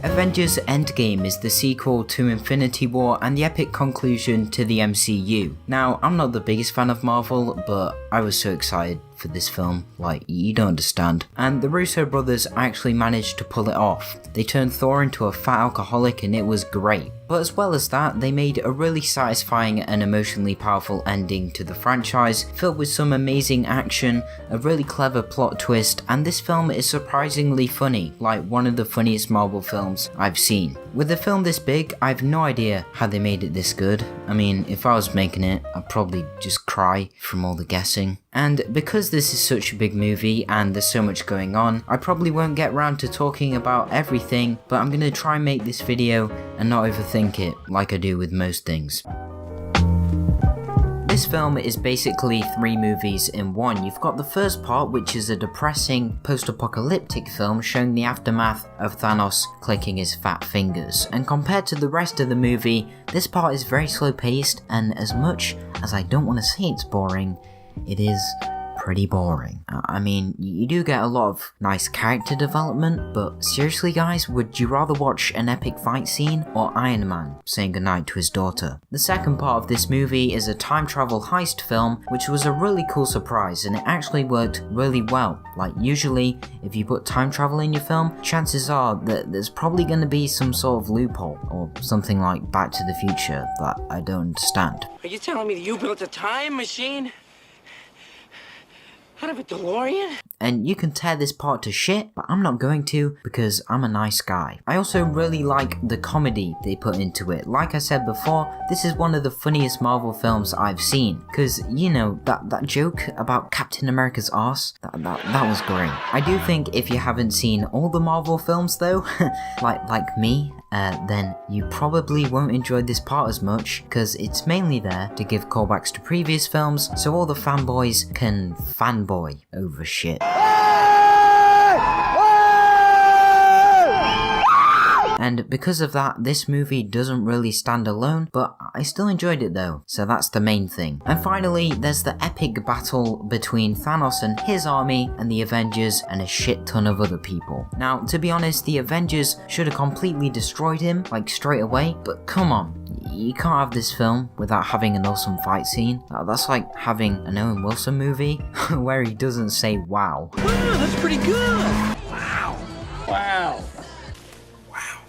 Avengers Endgame is the sequel to Infinity War and the epic conclusion to the MCU. Now, I'm not the biggest fan of Marvel, but I was so excited for this film, like, you don't understand. And the Russo brothers actually managed to pull it off. They turned Thor into a fat alcoholic and it was great. But as well as that, they made a really satisfying and emotionally powerful ending to the franchise, filled with some amazing action, a really clever plot twist, and this film is surprisingly funny, like one of the funniest Marvel films I've seen. With a film this big, I have no idea how they made it this good. I mean, if I was making it, I'd probably just cry from all the guessing. And because this is such a big movie and there's so much going on, I probably won't get around to talking about everything, but I'm going to try and make this video and not overthink it like I do with most things. This film is basically 3 movies in one. You've got the first part, which is a depressing post-apocalyptic film showing the aftermath of Thanos clicking his fat fingers. And compared to the rest of the movie, this part is very slow paced, and as much as I don't want to say it's boring, it is pretty boring. I mean, you do get a lot of nice character development, but seriously guys, would you rather watch an epic fight scene or Iron Man saying goodnight to his daughter? The second part of this movie is a time travel heist film, which was a really cool surprise, and it actually worked really well. Like, usually, if you put time travel in your film, chances are that there's probably going to be some sort of loophole, or something like Back to the Future that I don't understand. Are you telling me that you built a time machine? Out of a DeLorean? And you can tear this part to shit, but I'm not going to because I'm a nice guy. I also really like the comedy they put into it. Like I said before, this is one of the funniest Marvel films I've seen. Cause, you know, that joke about Captain America's arse, that was great. I do think if you haven't seen all the Marvel films though, like me, then you probably won't enjoy this part as much, because it's mainly there to give callbacks to previous films, so all the fanboys can fanboy over shit. And because of that, this movie doesn't really stand alone, but I still enjoyed it though, so that's the main thing. And finally, there's the epic battle between Thanos and his army and the Avengers and a shit ton of other people. Now, to be honest, the Avengers should have completely destroyed him, like straight away, but come on. You can't have this film without having an awesome fight scene. That's like having an Owen Wilson movie where he doesn't say wow. Wow, that's pretty good! Wow. Wow.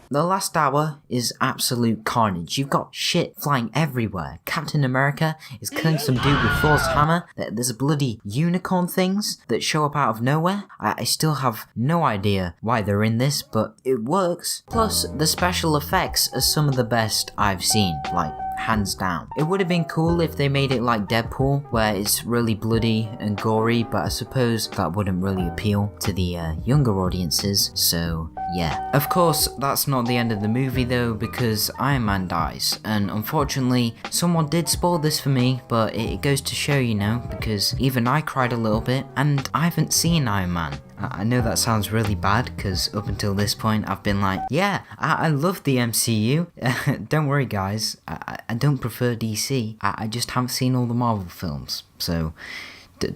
The last hour is absolute carnage. You've got shit flying everywhere. Captain America is killing some dude with Thor's hammer. There's bloody unicorn things that show up out of nowhere. I still have no idea why they're in this, but it works. Plus, the special effects are some of the best I've seen, like, hands down. It would have been cool if they made it like Deadpool, where it's really bloody and gory, but I suppose that wouldn't really appeal to the younger audiences, so yeah. Of course, that's not the end of the movie though, because Iron Man dies, and unfortunately, someone did spoil this for me, but it goes to show, you know, because even I cried a little bit, and I haven't seen Iron Man. I know that sounds really bad, because up until this point I've been like, yeah, I love the MCU. Don't worry guys, I don't prefer DC, I just haven't seen all the Marvel films, so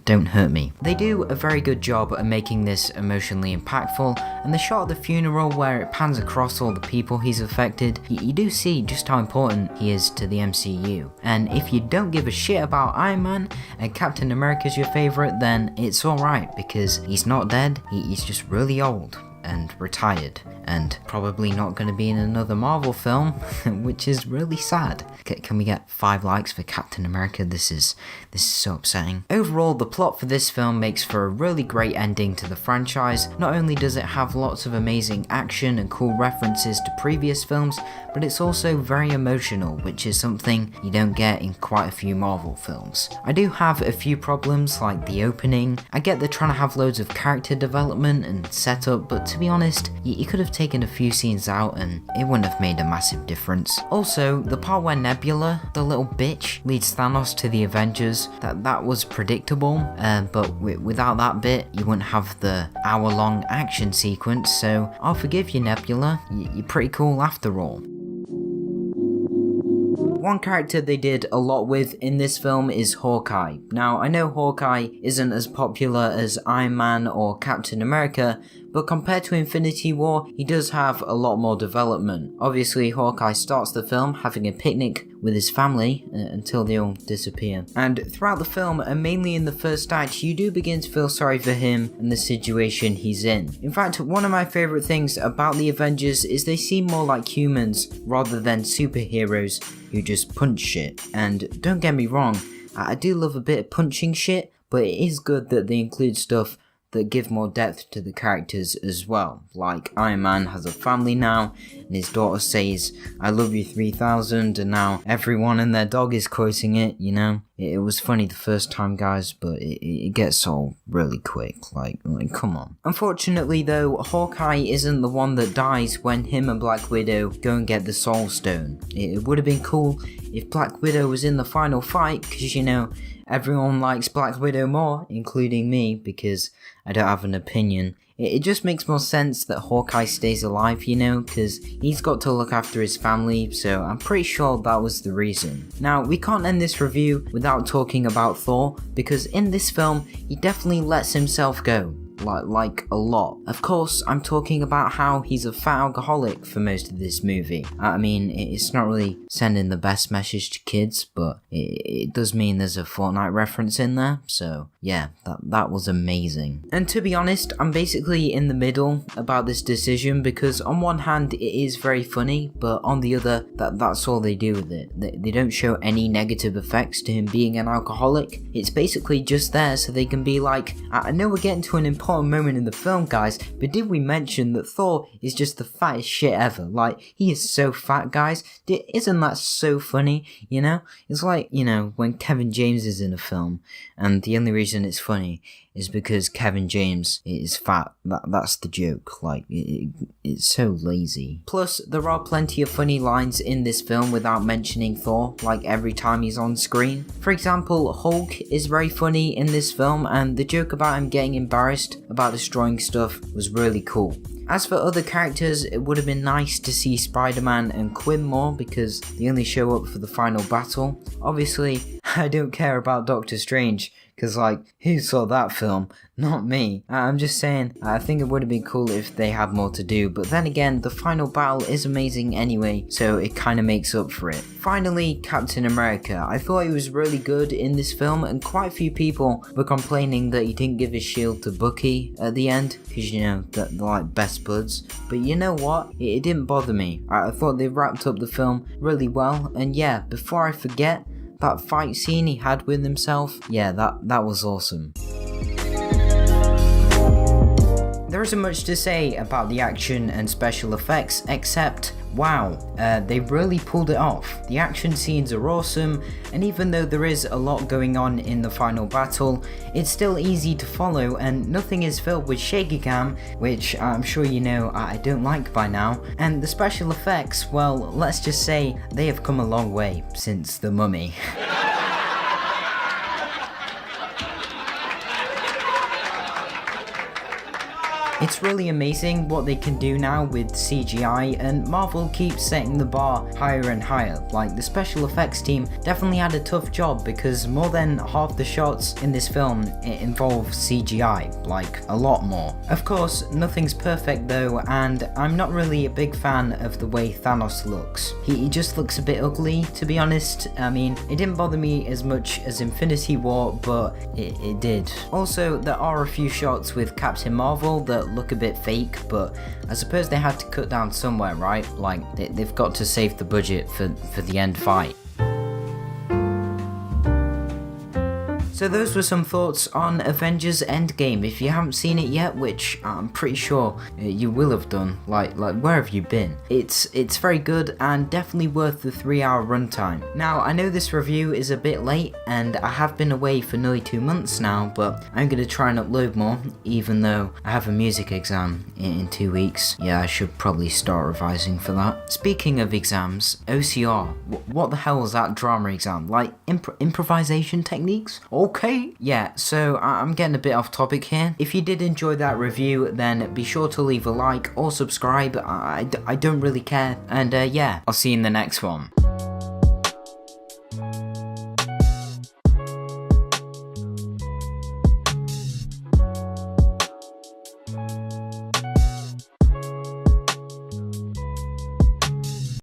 don't hurt me. They do a very good job at making this emotionally impactful, and the shot of the funeral where it pans across all the people he's affected, you do see just how important he is to the MCU. And if you don't give a shit about Iron Man and Captain America's your favourite, then it's alright, because he's not dead, he's just really old and retired, and probably not going to be in another Marvel film, which is really sad. Can we get 5 likes for Captain America? This is so upsetting. Overall, the plot for this film makes for a really great ending to the franchise. Not only does it have lots of amazing action and cool references to previous films, but it's also very emotional, which is something you don't get in quite a few Marvel films. I do have a few problems, like the opening. I get they're trying to have loads of character development and setup, but to be honest, you could have taken a few scenes out and it wouldn't have made a massive difference. Also, the part where Nebula, the little bitch, leads Thanos to the Avengers, that was predictable, but without that bit, you wouldn't have the hour-long action sequence, so I'll forgive you, Nebula. You're pretty cool after all. One character they did a lot with in this film is Hawkeye. Now, I know Hawkeye isn't as popular as Iron Man or Captain America, but compared to Infinity War, he does have a lot more development. Obviously, Hawkeye starts the film having a picnic with his family until they all disappear. And throughout the film, and mainly in the first act, you do begin to feel sorry for him and the situation he's in. In fact, one of my favourite things about the Avengers is they seem more like humans rather than superheroes who just punch shit. And don't get me wrong, I do love a bit of punching shit, but it is good that they include stuff that give more depth to the characters as well. Like Iron Man has a family now, and his daughter says, "I love you 3000," and now everyone and their dog is quoting it, you know? It was funny the first time, guys, but it gets old really quick, like come on. Unfortunately though, Hawkeye isn't the one that dies when him and Black Widow go and get the Soul Stone. It would have been cool if Black Widow was in the final fight, because you know, everyone likes Black Widow more, including me, because I don't have an opinion. It just makes more sense that Hawkeye stays alive, you know, because he's got to look after his family, so I'm pretty sure that was the reason. Now, we can't end this review without talking about Thor, because in this film, he definitely lets himself go. Like a lot. Of course, I'm talking about how he's a fat alcoholic for most of this movie. I mean, it's not really sending the best message to kids, but it does mean there's a Fortnite reference in there, so yeah, that was amazing. And to be honest, I'm basically in the middle about this decision, because on one hand, it is very funny, but on the other, that's all they do with it. They don't show any negative effects to him being an alcoholic. It's basically just there so they can be like, I know we're getting to an important moment in the film, guys, but did we mention that Thor is just the fattest shit ever? Like, he is so fat, guys. Isn't that so funny, you know? It's like, you know, when Kevin James is in a film, and the only reason it's funny is because Kevin James is fat. That's the joke. Like, it's so lazy. Plus, there are plenty of funny lines in this film without mentioning Thor, like every time he's on screen. For example, Hulk is very funny in this film, and the joke about him getting embarrassed about destroying stuff was really cool. As for other characters, it would have been nice to see Spider-Man and Quinn more, because they only show up for the final battle. Obviously, I don't care about Doctor Strange, because like, who saw that film? Not me. I'm just saying, I think it would have been cool if they had more to do, but then again, the final battle is amazing anyway, so it kind of makes up for it. Finally, Captain America. I thought he was really good in this film, and quite a few people were complaining that he didn't give his shield to Bucky at the end, because you know, they're like best buds. But you know what? It didn't bother me. I thought they wrapped up the film really well, and yeah, before I forget, that fight scene he had with himself, yeah, that was awesome. There isn't much to say about the action and special effects, except, wow, they really pulled it off. The action scenes are awesome, and even though there is a lot going on in the final battle, it's still easy to follow, and nothing is filled with shaky cam, which I'm sure you know I don't like by now. And the special effects, well, let's just say they have come a long way since The Mummy. It's really amazing what they can do now with CGI, and Marvel keeps setting the bar higher and higher. Like, the special effects team definitely had a tough job, because more than half the shots in this film involve CGI, like a lot more. Of course, nothing's perfect though, and I'm not really a big fan of the way Thanos looks. He just looks a bit ugly, to be honest. I mean, it didn't bother me as much as Infinity War, but it did. Also, there are a few shots with Captain Marvel that look a bit fake, but I suppose they had to cut down somewhere, right? Like, they've got to save the budget for the end fight. So those were some thoughts on Avengers Endgame. If you haven't seen it yet, which I'm pretty sure you will have done, like where have you been? It's very good and definitely worth the 3-hour runtime. Now, I know this review is a bit late, and I have been away for nearly 2 months now, but I'm going to try and upload more, even though I have a music exam in 2 weeks. Yeah, I should probably start revising for that. Speaking of exams, OCR, what the hell is that drama exam? Like, improvisation techniques? Okay, yeah, so I'm getting a bit off topic here. If you did enjoy that review, then be sure to leave a like or subscribe. I don't really care. And yeah, I'll see you in the next one.